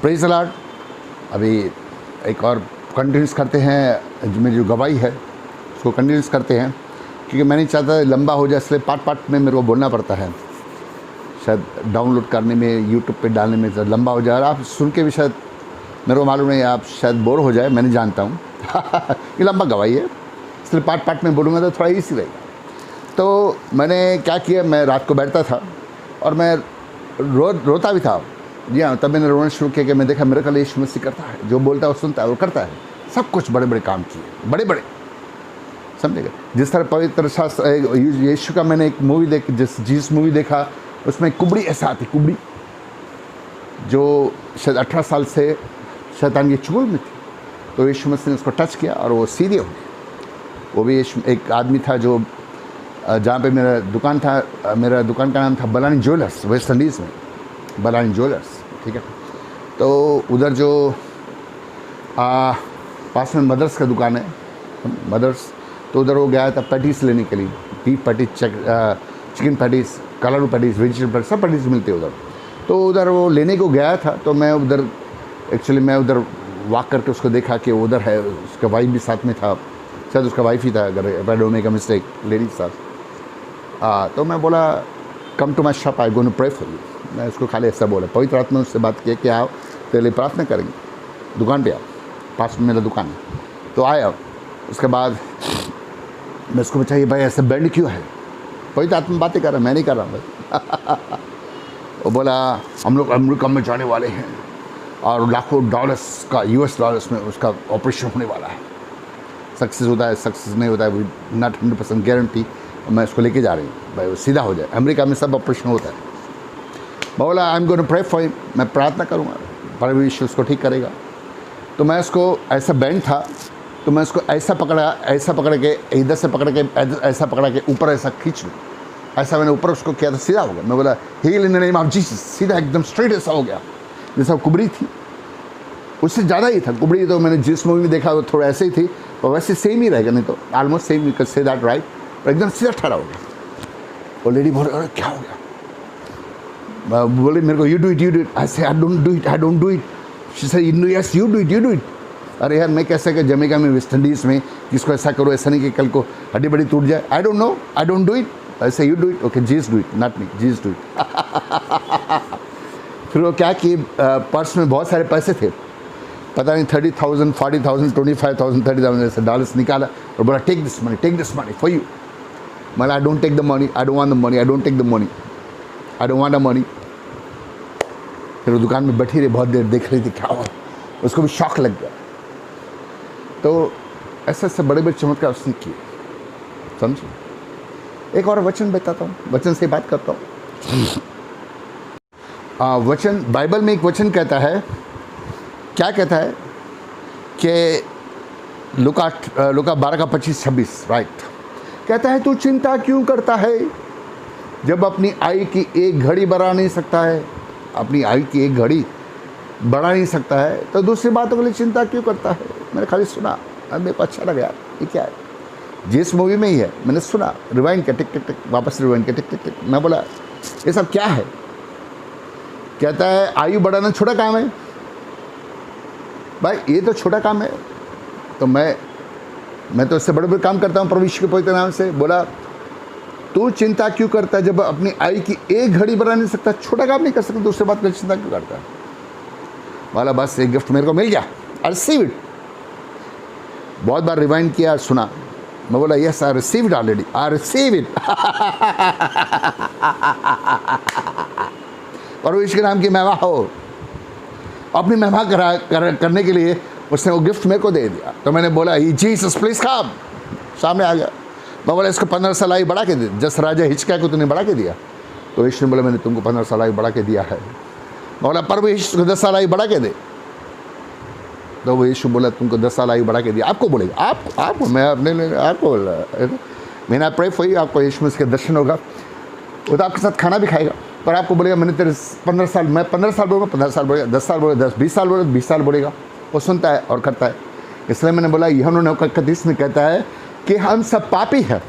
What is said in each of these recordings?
Praise the Lord. अभी एक और कंटिन्यूस करते हैं, जो मेरी जो गवाही है उसको कंटिन्यूस करते हैं, क्योंकि मैं नहीं चाहता लंबा हो जाए, इसलिए पार्ट पार्ट में मेरे को बोलना पड़ता है। शायद डाउनलोड करने में, यूट्यूब पे डालने में लंबा हो जाए और आप सुन के भी शायद, मेरे को मालूम नहीं, आप शायद बोर हो जाए, मैं नहीं जानता हूँ ये लंबा गवाही है, इसलिए पार्ट पार्ट में बोलूँगा तो थोड़ा ईजी रहेगा। तो मैंने क्या किया, मैं रात को बैठता था और मैं रोता भी था। जी हाँ, तब मैंने रोना शुरू किया कि मैं देखा मेरे कल यीशु मसीह करता है, जो बोलता है वो सुनता है, वो करता है, सब कुछ बड़े बड़े काम किए, बड़े बड़े, समझेगा। जिस तरह पवित्र शास्त्र यीशु का मैंने एक मूवी देखी, जिस मूवी देखा उसमें कुबड़ी ऐसा आती, कुबड़ी जो शायद 18 साल से शैतान की चुगल में थी, तो यीशु मसीह ने उसको टच किया और वो सीधे हो गई। वो भी एक आदमी था जो, जहाँ पे मेरा दुकान था, मेरा दुकान का नाम था बलानी ज्वेलर्स, वेस्ट इंडीज़ में, बलानी ज्वेलर्स, ठीक है। तो उधर जो पास में मदर्स का दुकान है, मदर्स, तो उधर वो गया था पैटीज लेने के लिए, beef patties, chicken patties, colour patties, vegetable patties, सब पैटीज मिलते उधर। तो उधर वो लेने को गया था, तो मैं उधर एक्चुअली मैं उधर वॉक करके उसको देखा कि उधर है, उसका वाइफ भी साथ में था, शायद उसका वाइफ ही था, अगर I don't make a mistake, ladies साथ। तो मैं बोला come to my shop, I gonna pray for you. मैं उसको खाली ऐसा बोला, पवित्र आत्मा उससे बात किया कि आओ तेरे लिए प्रार्थना करेंगे, दुकान पे आओ, पास में मेरा दुकान है। तो आया, उसके बाद मैं उसको पूछा, भाई ऐसे बैंड क्यों है? पवित्र आत्मा बातें कर रहा है, मैं नहीं कर रहा हूँ भाई वो बोला हम लोग अमेरिका में जाने वाले हैं और लाखों डॉलर्स का, US डॉलर्स में उसका ऑपरेशन होने वाला है। सक्सेस होता है, सक्सेस नहीं होता है, नॉट 100% गारंटी। मैं उसको लेके जा रही हूँ भाई, वो सीधा हो जाए। अमेरिका में सब ऑपरेशन होता है। बोला I am going to pray for him, मैं प्रार्थना करूँगा, परमेश्वर उसको ठीक करेगा। तो मैं उसको, ऐसा बैंड था, तो मैं उसको ऐसा पकड़ के इधर से पकड़ के ऐसा पकड़ा के ऊपर ऐसा खींच लूँ, ऐसा मैंने ऊपर उसको किया तो सीधा हो गया। मैं बोला heal in the name of Jesus, सीधा एकदम स्ट्रेट ऐसा हो गया। जैसा कुबड़ी थी उससे ज़्यादा ही था। कुबड़ी तो मैंने जिस मूवी में देखा वो थोड़ा ऐसे ही थी, और वैसे सेम ही रहेगा, नहीं तो almost same, you can say that right. पर एकदम सीधा ठहरा हो गया। और लेडी बोले अरे क्या हो गया? बोले मेरे को you do it. I say I don't do it. She said yes you do it. अरे यार मैं कैसे कि जमेका में, वेस्ट इंडीज़ में, किसको ऐसा करो, ऐसा नहीं कि कल को हड्डी बड़ी टूट जाए। I don't know, I don't do it. ऐसे you do it, okay Jesus do it, not me, Jesus do it. फिर वो क्या कि पर्स में बहुत सारे पैसे थे, पता नहीं 30,000, 40,000, 25,000, 30,000 ऐसे डॉलर्स निकाला और बोला take this money for you. मतलब I don't take the money, I don't want the money, I don't take the money, I don't want the money. फिर वो दुकान में बैठी रही, बहुत देर देख रही थी क्या हुआ, उसको भी शौक लग गया। तो ऐसे ऐसे बड़े बड़े चमत्कार उसने किए, समझे। एक और वचन बताता हूँ, वचन से बात करता हूँ। वचन, बाइबल में एक वचन कहता है, क्या कहता है कि लुका 12 का 25-26, राइट। कहता है तू चिंता क्यों करता है जब अपनी आयु की एक घड़ी बढ़ा नहीं सकता है, अपनी आयु की एक घड़ी बढ़ा नहीं सकता है, तो दूसरी बातों के लिए चिंता क्यों करता है। मैंने खाली सुना और मेरे को अच्छा लगा यार, ये क्या है, जिस मूवी में ही है, मैंने सुना, रिवाइंड किया, टिक टिक टिक, वापस रिवाइंड किया, टिक टिक टिक। मैं बोला ये सब क्या है। कहता है आयु बढ़ाना छोटा काम है भाई, ये तो छोटा काम है, तो मैं तो इससे बड़े बड़े काम करता हूँ परमेश्वर के पवित्र नाम से। बोला तू चिंता क्यों करता है जब अपनी आयु की एक घड़ी बढ़ा नहीं सकता, छोटा काम नहीं कर सकता, दूसरी बात पर चिंता क्यों करता है। बोला बस एक गिफ्ट मेरे को मिल गया, आई रिसीव इट। बहुत बार रिवाइंड किया और सुना। मैं बोला yes I receive it already, I receive it. परमेश्वर के नाम की महिमा हो। अपनी महिमा करने के लिए उसने वो गिफ्ट मेरे को दे दिया। तो मैंने बोला जीसस प्लीज कम, सामने आ गया। मैं बोला इसको 15 साल आयु बढ़ा के दे, जस राजा हिचकिया को तूने बढ़ा के दिया। तो यीशु ने बोला मैंने तुमको 15 साल आयु बढ़ा के दिया है। मैं बोला प्रभु यीशु को 10 साल आयु बढ़ा के दे। तो वो यीशु बोला तुमको 10 साल आयु बढ़ा के दिया। आपको बोलेगा, आपको, मैं अपने लिए आपको बोल रहा। मैंने प्रे फॉर यू, आपको यीशु मसीह का दर्शन होगा, वो तो आपके साथ खाना भी खाएगा, पर आपको बोलेगा मैंने तेरे 15 साल, मैं 15 साल बोलूँगा, 15 साल बोलेगा, 10 साल बोलेगा, 20 साल बोलेगा, 20 साल बोलेगा। वो सुनता है और करता है। इसलिए मैंने बोला यूहन्ना 9:31 में कहता है कि हम सब पापी हैं,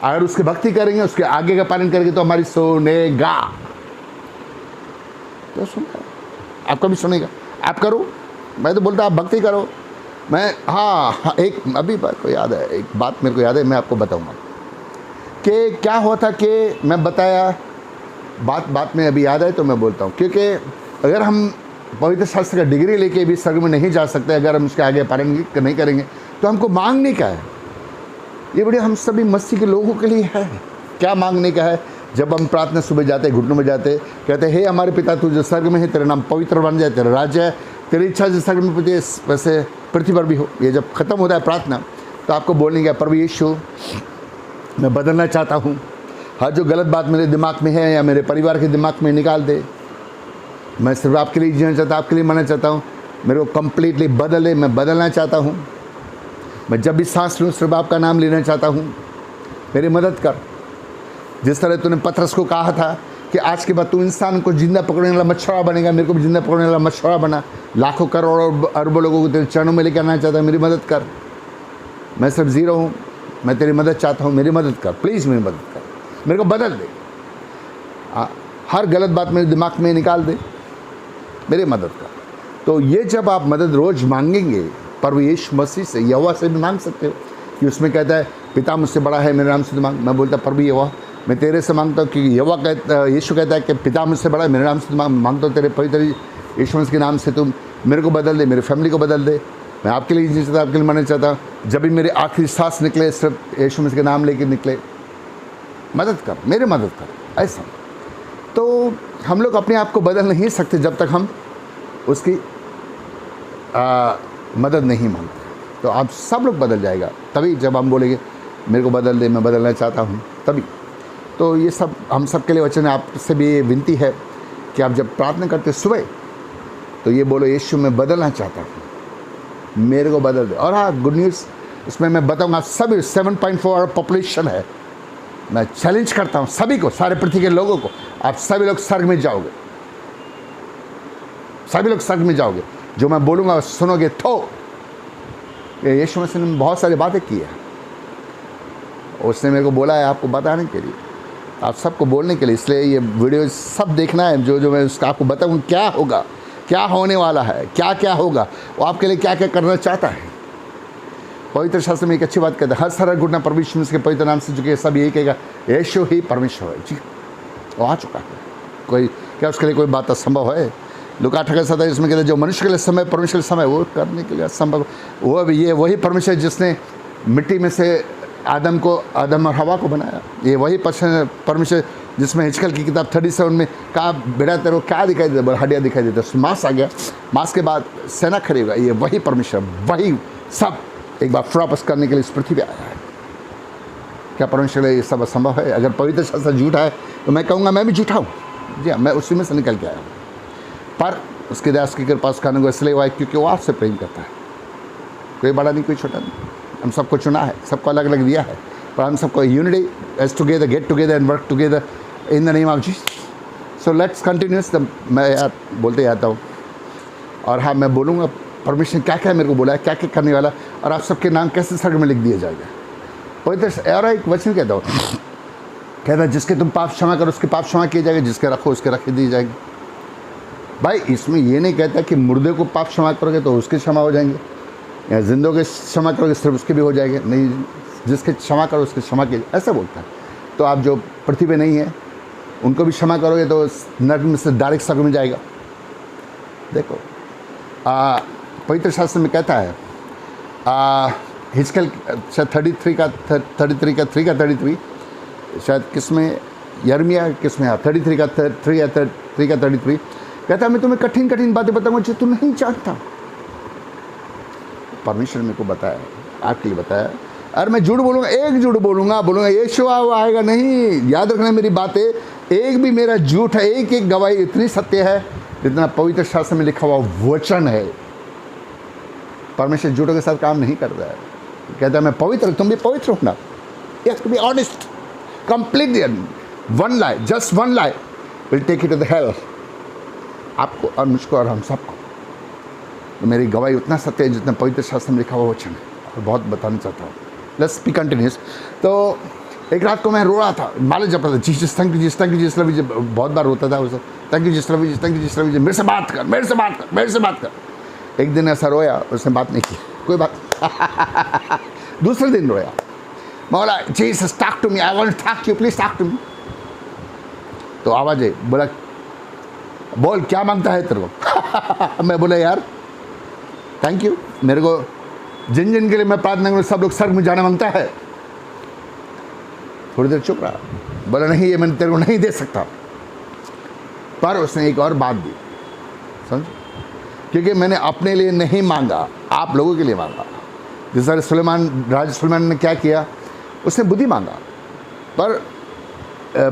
अगर उसकी भक्ति करेंगे, उसके आगे का पालन करेंगे तो हमारी सुनेगा। तो सुनता है, आपका भी सुनेगा। आप करो, मैं तो बोलता आप भक्ति करो। मैं हाँ एक अभी बात को याद है, एक बात मेरे को याद है, मैं आपको बताऊँगा कि क्या हुआ था कि मैं बताया बात में अभी याद है तो मैं बोलता हूँ। क्योंकि अगर हम पवित्र शास्त्र का डिग्री लेके भी स्वर्ग में नहीं जा सकते, अगर हम उसके आगे पालन नहीं करेंगे, तो हमको मांगने का है। ये बड़े हम सभी मसीह के लोगों के लिए है। क्या मांगने का है? जब हम प्रार्थना सुबह जाते, घुटनों में जाते, कहते हे हमारे पिता तू जो स्वर्ग में है, तेरा नाम पवित्र बन जाए, तेरा राज्य है, तेरी इच्छा जो स्वर्ग में होती है वैसे पृथ्वी पर भी हो। ये जब ख़त्म होता है प्रार्थना, तो आपको बोलने का प्रभु यीशु मैं बदलना चाहता हूँ, हर जो गलत बात मेरे दिमाग में है या मेरे परिवार के दिमाग में निकाल दे। मैं सिर्फ आपके लिए जीना चाहता हूँ, आपके लिए मरना चाहता हूँ, मेरे को कम्प्लीटली बदले, मैं बदलना चाहता हूँ। मैं जब भी सांस लूँ सिर्फ आपका नाम लेना चाहता हूँ, मेरी मदद कर। जिस तरह तूने पतरस को कहा था कि आज के बाद तू इंसान को जिंदा पकड़ने वाला मछुआरा बनेगा, मेरे को भी जिंदा पकड़ने वाला मछुआरा बना। लाखों करोड़ों अरबों लोगों को तेरे चरणों में लेकर आना चाहता हूँ, मेरी मदद कर। मैं सिर्फ जीरो हूँ, मैं तेरी मदद चाहता हूँ, मेरी मदद कर, प्लीज़ मेरी मदद कर, मेरे को बदल दे। हर गलत बात मेरे दिमाग में निकाल दे, मेरी मदद कर। तो ये जब आप मदद रोज़ मांगेंगे प्रभु यीशु मसीह से, यहोवा से भी मांग सकते हो कि उसमें कहता है पिता मुझसे बड़ा है, मेरे नाम से मांग। मैं बोलता प्रभु यहोवा मैं तेरे से मांगता हूँ, क्योंकि यहोवा कहता, यीशु कहता है कि पिता मुझसे बड़ा है, मेरे नाम से मांगता हूँ तेरे पवित्र यीशु मसीह के नाम से, तुम मेरे को बदल दे, मेरी फैमिली को बदल दे। मैं आपके लिए जीना चाहता, आपके लिए मरना चाहता। जब भी मेरी आखिरी सांस निकले सिर्फ यीशु मसीह के नाम लेके निकले, मदद कर, मेरी मदद कर। ऐसा तो हम लोग अपने आप को बदल नहीं सकते जब तक हम उसकी मदद नहीं मांगते। तो आप सब लोग बदल जाएगा तभी जब हम बोलेंगे मेरे को बदल दे, मैं बदलना चाहता हूँ, तभी। तो ये सब हम सब के लिए वचन है। आपसे भी ये विनती है कि आप जब प्रार्थना करते सुबह, तो ये बोलो यीशु मैं बदलना चाहता हूँ, मेरे को बदल दे। और हाँ, गुड न्यूज़ इसमें मैं बताऊँगा, सभी 7.4 पॉपुलेशन है, मैं चैलेंज करता हूँ सभी को, सारे पृथ्वी के लोगों को, आप सभी लोग स्वर्ग में जाओगे, सभी लोग स्वर्ग में जाओगे। जो मैं बोलूँगा सुनोगे। तो यीशु मसीह ने बहुत सारी बातें की है, उसने मेरे को बोला है आपको बताने के लिए, आप सबको बोलने के लिए। इसलिए ये वीडियो सब देखना है, जो मैं उसका आपको बताऊँ क्या होगा, क्या होने वाला है, क्या क्या होगा, वो आपके लिए क्या क्या करना चाहता है। पवित्र शास्त्र में एक अच्छी बात कहता है, हर सारा घुटना परमेश्वर के पवित्र नाम से झुके, सब यही कहेगा यीशु ही परमेश्वर है। जी वो आ चुका है, कोई क्या उसके लिए कोई बात असंभव है? लूका 8:27 इसमें कहते हैं जो मनुष्य के लिए समय परमेश्वर समय वो करने के लिए असंभव। वो अब ये वही परमेश्वर जिसने मिट्टी में से आदम और हवा को बनाया, ये वही परमेश्वर जिसमें हिजकिय्याह की किताब 37 में कहा बेटा तेरे को क्या दिखाई देता, हड्डियाँ दिखाई देता, मांस आ गया, मांस के बाद सेना खड़ी होगा। ये वही परमेश्वर, वही सब एक बार वापस करने के लिए इस पृथ्वी पे आया है। क्या परमेश्वर ये सब असंभव है? अगर पवित्र शास्त्र झूठा है तो मैं कहूँगा मैं भी झूठा हूँ। जी हाँ, मैं उसी में से निकल के आया हूँ, पर उसके दास की कृपा उस कारण को इसलिए हुआ है क्योंकि वो आपसे प्रेम करता है। कोई बड़ा नहीं, कोई छोटा नहीं, हम सबको चुना है, सबको अलग अलग दिया है, पर हम सबको unity as together, get together and work together in the name of Jesus. So let's continues. मैं यार बोलते जाता हूँ, और हाँ मैं बोलूँगा परमेश्वर क्या क्या मेरे को बोला है, क्या क्या करने वाला, और आप सबके नाम कैसे स्वर्ग में लिख दिया जाएगा। पवित्र और एक वचन कहता हूँ, कहता है जिसके तुम पाप क्षमा करो उसके पाप क्षमा किए जाएंगे, जिसके रखो उसके रखे दिए जाएंगे। भाई इसमें ये नहीं कहता कि मुर्दे को पाप क्षमा करोगे तो उसके क्षमा हो जाएंगे, या जिंदों के क्षमा करोगे सिर्फ उसके भी हो जाएंगे, नहीं, जिसके क्षमा करो उसके क्षमा किए, ऐसा बोलता है। तो आप जो पृथ्वी पे नहीं है उनको भी क्षमा करोगे तो नरक में से डायरेक्ट स्वर्ग में जाएगा। देखो पवित्र शास्त्र में कहता है हिजकिय्याह शायद 33 का 33 शायद किसमें, यिर्मयाह किसमें, 33 का 33 कहता है मैं तुम्हें कठिन कठिन बातें बताऊंगा जो तुम नहीं जानता। परमेश्वर मेरे को बताया, आपके लिए बताया। अरे मैं झूठ बोलूँगा, एक झूठ बोलूँगा यीशु आएगा नहीं। याद रखना मेरी बातें, एक भी मेरा झूठ है, एक एक गवाही इतनी सत्य है जितना पवित्र शास्त्र में लिखा हुआ वचन है। परमेश्वर झूठों के साथ काम नहीं करता है, कहता है मैं पवित्र, तुम भी पवित्र होना। You have to be honest completely. One lie, just one lie will take it to the hell, आपको और मुझको और हम सबको। तो मेरी गवाही उतना सत्य है जितना पवित्र शास्त्र में लिखा हुआ वचन है, और बहुत बताना चाहता हूँ। Let's be continuous. तो एक रात को मैं रो रहा था, मालिक जप रहा था, Jesus thank you Jesus, thank you Jesus, love you, बहुत बार रोता था उसे, thank you Jesus, love you, thank you Jesus, love you, मेरे से बात कर, मेरे से बात कर, मेरे से बात कर। एक दिन ऐसा रोया, उसने बात नहीं की, कोई बात दूसरे दिन रोया, बोला Jesus talk to me, I want to talk to you, please talk to me. तो आवाज़ है, बोला बोल क्या मांगता है तेरे को। मैं बोला यार थैंक यू, मेरे को जिन जिन के लिए मैं प्रार्थना करूँ सब लोग स्वर्ग में जाना मांगता है। थोड़ी देर चुप रहा, बोला नहीं ये मैं तेरे को नहीं दे सकता। पर उसने एक और बात दी, समझ, क्योंकि मैंने अपने लिए नहीं मांगा, आप लोगों के लिए मांगा। जिस तरह राजा सुलेमान ने क्या किया, उसने बुद्धि मांगा, पर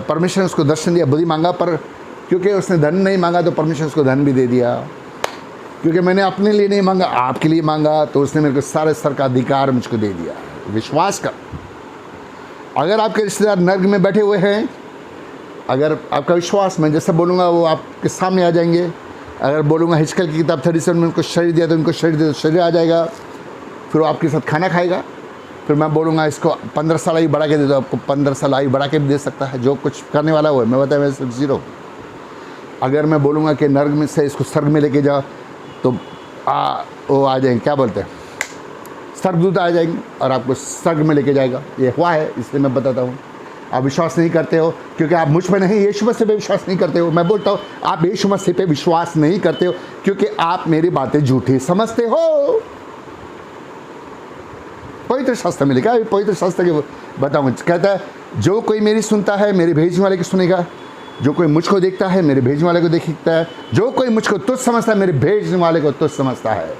परमेश्वर ने उसको दर्शन दिया, बुद्धि मांगा, पर क्योंकि उसने धन नहीं मांगा तो परमेश्वर उसको धन भी दे दिया। क्योंकि मैंने अपने लिए नहीं मांगा, आपके लिए मांगा, तो उसने मेरे को सारे स्तर का अधिकार मुझको दे दिया। विश्वास कर, अगर आपके रिश्तेदार नर्क में बैठे हुए हैं, अगर आपका विश्वास, मैं जैसे बोलूँगा वो आपके सामने आ जाएंगे। अगर बोलूँगा हिजकिय्याह की किताब 37 में उनको शरीर दिया तो उनको शरीर दे, तो शरीर आ जाएगा, फिर वो आपके साथ खाना खाएगा। फिर मैं बोलूँगा इसको 15 साल आयु बढ़ा के दे दो, आपको 15 साल आयु बढ़ा के भी दे सकता है। जो कुछ करने वाला वो है, मैं बताया मैं सिर्फ जीरो। अगर मैं बोलूँगा कि नर्क में से इसको स्वर्ग में लेके जाओ, तो वो आ जाएंगे, क्या बोलते हैं, स्वर्गदूत आ जाएंगे और आपको स्वर्ग में लेके जाएगा। ये हुआ है, इसलिए मैं बताता हूँ। आप विश्वास नहीं करते हो क्योंकि आप मुझ में नहीं, यीशु मसीह पे विश्वास नहीं करते हो। मैं बोलता हूँ आप यीशु मसीह पे विश्वास नहीं करते हो क्योंकि आप मेरी बातें झूठी समझते हो। पवित्र शास्त्र में लिखा है, पवित्र शास्त्र के बताऊँ, कहता है जो कोई मेरी सुनता है मेरे भेजने वाले की सुनेगा, जो कोई मुझको देखता है मेरे भेजने वाले को देखता है, जो कोई मुझको तुच्छ समझता है मेरे भेजने वाले को तुच्छ समझता है।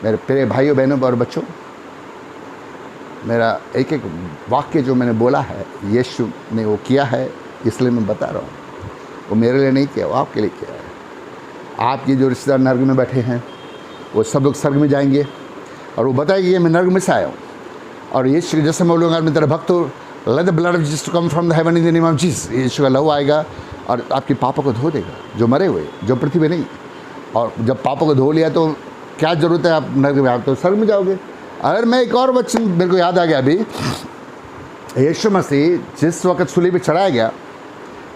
मेरे प्रिय भाइयों बहनों और बच्चों, मेरा एक एक वाक्य जो मैंने बोला है यीशु ने वो किया है, इसलिए मैं बता रहा हूँ। वो मेरे लिए नहीं किया, वो आपके लिए किया है। आपके जो रिश्तेदार नर्क में बैठे हैं वो सब लोग स्वर्ग में जाएंगे और वो बताएंगे कि मैं नर्क में से आया हूँ। और यीशु जैसे मैं बोलूँगा मैं तेरा भक्त हूँ, let the blood of Jesus to come from the heaven in the name of Jesus. यीशु का लहू आएगा और आपके पापों को धो देगा, जो मरे हुए, जो पृथ्वी में नहीं। और जब पापों को धो लिया तो क्या ज़रूरत है आप नर्क में, आप तो स्वर्ग में जाओगे। अगर मैं एक और वचन मेरे को याद आ गया अभी, यीशु मसीह जिस वक्त सूली पे चढ़ाया गया,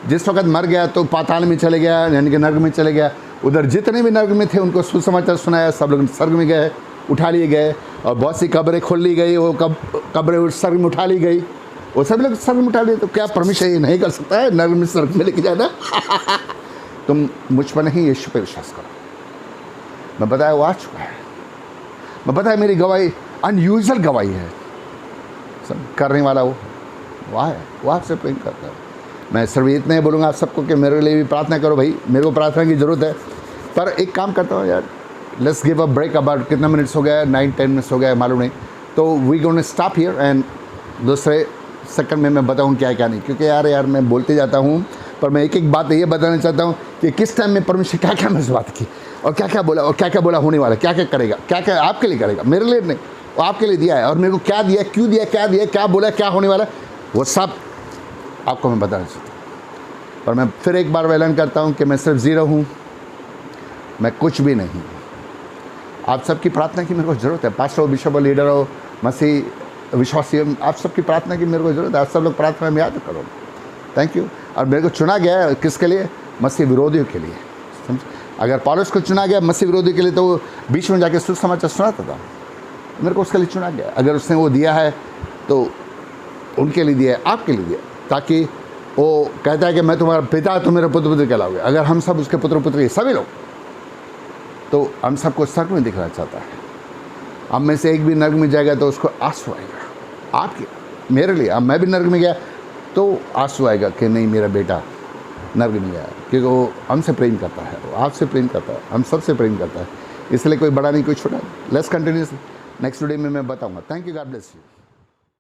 जिस वक्त मर गया तो पाताल में चले गया, यानी कि नर्क में चले गया। उधर जितने भी नर्क में थे उनको सुसमाचार सुनाया, सब लोग स्वर्ग में गए, उठा लिए गए। और बहुत सी कब्रें खोल ली गई, वो कब्रें स्वर्ग में उठा ली गई, वो सब लोग स्वर्ग में उठा लिए। तो क्या परमेश्वर ये नहीं कर सकता है नर्क में स्वर्ग में लेके जाना? तुम मुझ पर नहीं, यीशु पे विश्वास करो। मैं बताया वो आ चुका है, मैं बताया मेरी गवाही अनयूजुअल गवाही है। सब करने वाला वो है, वो आपसे प्रेम करता है। मैं सिर्फ इतना ही बोलूँगा आप सबको कि मेरे लिए भी प्रार्थना करो भाई, मेरे को प्रार्थना की ज़रूरत है। पर एक काम करता हूँ यार, let's give a break. About कितना मिनट्स हो गया, 9-10 मिनट्स हो गया मालूम नहीं। तो we gonna stop here and दूसरे सेकंड में मैं बताऊँ क्या क्या नहीं, क्योंकि यार मैं बोलते जाता हूँ। पर मैं एक एक बात ये बताना चाहता हूँ कि किस टाइम में परमेश्वर क्या क्या मैं बात की और क्या क्या बोला, और क्या क्या बोला होने वाला, क्या क्या करेगा, क्या क्या आपके लिए करेगा, मेरे लिए नहीं, वो आपके लिए दिया है। और मेरे को क्या दिया, क्यों दिया, क्या दिया, क्या बोला, क्या होने वाला, वो सब आपको मैं बताना चाहता हूँ। पर मैं फिर एक बार ऐलान करता हूँ कि मैं सिर्फ ज़ीरो हूँ, मैं कुछ भी नहीं। आप सबकी प्रार्थना की मेरे को ज़रूरत है। पास्टर हो, बिशप हो, लीडर हो, मसीह विश्वासी हो, आप सबकी प्रार्थना की मेरे को ज़रूरत है। आप सब लोग प्रार्थना में याद करो। Thank you. और मेरे को चुना गया है किसके लिए? मसीह विरोधियों के लिए। समझ, अगर पौलुस को चुना गया मसीह विरोधी के लिए तो वो बीच में जाके सुसमाचार सुनाता था, मेरे को उसके लिए चुना गया। अगर उसने वो दिया है तो उनके लिए दिया है, आपके लिए दिया, ताकि वो कहता है कि मैं तुम्हारा पिता, तुम मेरे पुत्र पुत्री कहलाओगे। अगर हम सब उसके पुत्र पुत्री सभी लोग, तो हम सबको स्वर्ग में दिखना चाहता है। हम में से एक भी नर्क में जाएगा तो उसको आंसू आएगा। आपके मेरे लिए, अब मैं भी नर्क में गया तो आंसू आएगा कि नहीं मेरा बेटा नर्क में गया, क्योंकि वो हमसे प्रेम करता है, वो आपसे प्रेम करता है, हम सबसे प्रेम करता है। इसलिए कोई बड़ा नहीं, कोई छोटा। लेट्स कंटिन्यू, नेक्स्ट वीडियो में मैं बताऊंगा। Thank you, God bless you.